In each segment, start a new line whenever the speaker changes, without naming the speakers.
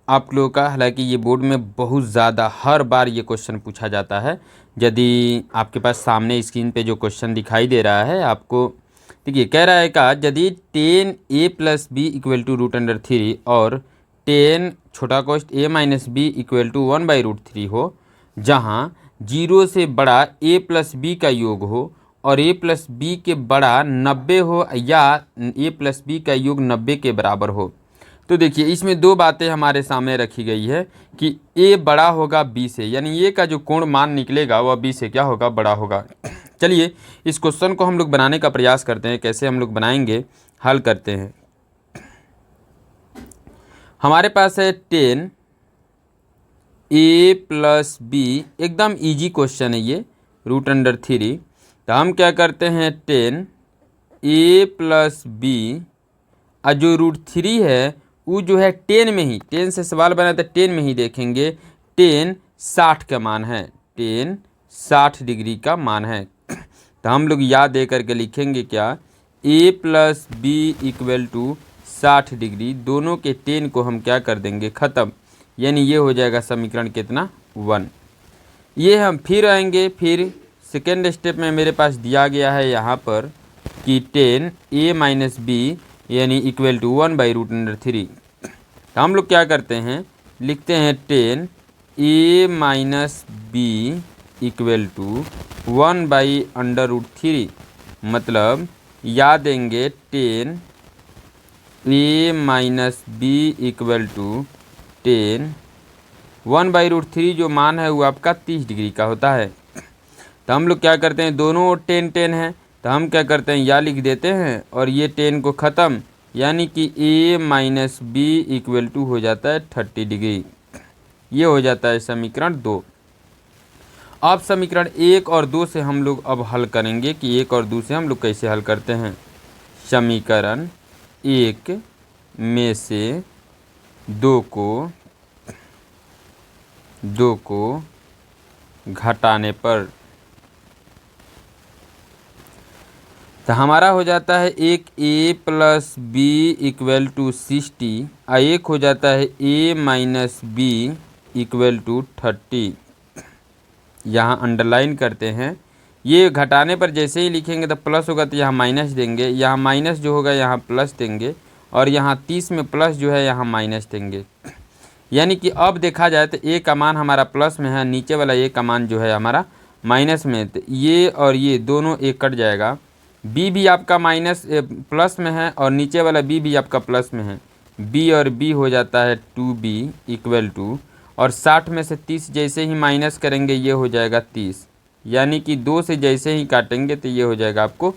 आप लोगों का, हालांकि ये बोर्ड में बहुत ज़्यादा हर बार ये क्वेश्चन पूछा जाता है। यदि आपके पास सामने स्क्रीन पे जो क्वेश्चन दिखाई दे रहा है आपको, देखिए कह रहा है का यदि 10a+b=√3 और 10 छोटा कॉस्ट a-b=1/√3 हो, जहाँ 0 से बड़ा a+b का योग हो और a+b के बड़ा 90 हो या a+b का योग 90 के बराबर हो। तो देखिए इसमें दो बातें हमारे सामने रखी गई है कि a बड़ा होगा b से, यानी a का जो कोण मान निकलेगा वह b से क्या होगा, बड़ा होगा। चलिए इस क्वेश्चन को हम लोग बनाने का प्रयास करते हैं। कैसे हम लोग बनाएंगे, हल करते हैं। हमारे पास है 10 a+b, एकदम इजी क्वेश्चन है ये, √3। तो हम क्या करते हैं 10 a+b और जो √3 है वो जो है 10 में ही, 10 से सवाल बना तो 10 में ही देखेंगे। 10 60 का मान है, 10 60 डिग्री का मान है। तो हम लोग याद दे करके लिखेंगे क्या, a+b = 60 डिग्री। दोनों के 10 को हम क्या कर देंगे, ख़त्म, यानी ये हो जाएगा समीकरण कितना, 1। ये हम फिर आएंगे, फिर सेकेंड स्टेप में मेरे पास दिया गया है यहाँ पर कि 10 a-b यानी =1/√3। हम लोग क्या करते हैं, लिखते हैं 10 a-b = 1/√3। मतलब याद देंगे 10 a-b = 10, 1/√3 जो मान है वो आपका 30 डिग्री का होता है। तो हम लोग क्या करते हैं, दोनों 10 10 है, तो हम क्या करते हैं या लिख देते हैं और ये 10 को ख़त्म, यानी कि a-b = हो जाता है 30 डिग्री। ये हो जाता है समीकरण 2। अब समीकरण 1 और 2 से हम लोग अब हल करेंगे कि 1 और 2 से हम लोग कैसे हल करते हैं। समीकरण 1 में से 2 को घटाने पर तो हमारा हो जाता है एक a+b = 60 और एक हो जाता है a-b = 30। यहाँ अंडरलाइन करते हैं। ये घटाने पर जैसे ही लिखेंगे तो प्लस होगा तो यहाँ माइनस देंगे, यहाँ माइनस जो होगा यहाँ प्लस देंगे और यहाँ 30 में प्लस जो है यहाँ माइनस देंगे। यानी कि अब देखा जाए तो a का मान हमारा प्लस में है, नीचे वाला a का मान जो है हमारा माइनस में है। तो ये और ये दोनों a कट जाएगा। b भी आपका माइनस प्लस में है और नीचे वाला b भी आपका प्लस में है। b और b हो जाता है 2b = और 60 में से 30 जैसे ही माइनस करेंगे ये हो जाएगा 30, यानी कि 2 से जैसे ही काटेंगे तो ये हो जाएगा आपको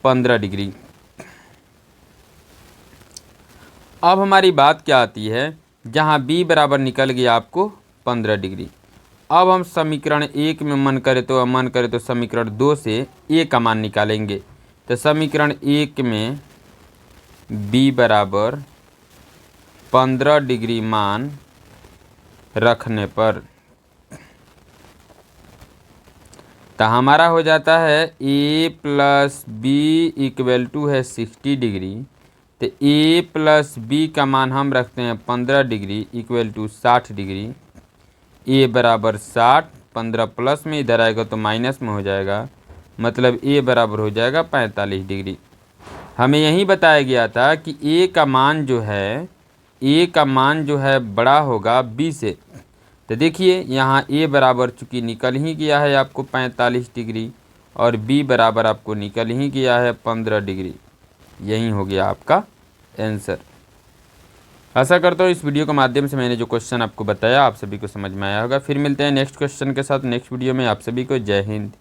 15 डिग्री। अब हमारी बात क्या आती है, जहाँ b बराबर निकल गया आपको 15 डिग्री। अब हम समीकरण 1 में मन करे तो समीकरण 2 से a का मान निकालेंगे। तो समीकरण 1 में b बराबर 15 डिग्री मान रखने पर तो हमारा हो जाता है a+b = है 60 डिग्री। तो a+b का मान हम रखते हैं 15 डिग्री = 60 डिग्री। a बराबर 60, 15 प्लस में इधर आएगा तो माइनस में हो जाएगा, मतलब a बराबर हो जाएगा 45 डिग्री। हमें यही बताया गया था कि a का मान जो है बड़ा होगा b से। तो देखिए यहाँ a बराबर चूँकि निकल ही गया है आपको 45 डिग्री और b बराबर आपको निकल ही गया है 15 डिग्री। यही हो गया आपका आंसर। आशा करता हूँ इस वीडियो के माध्यम से मैंने जो क्वेश्चन आपको बताया आप सभी को समझ में आया होगा। फिर मिलते हैं नेक्स्ट क्वेश्चन के साथ नेक्स्ट वीडियो में। आप सभी को जय हिंद।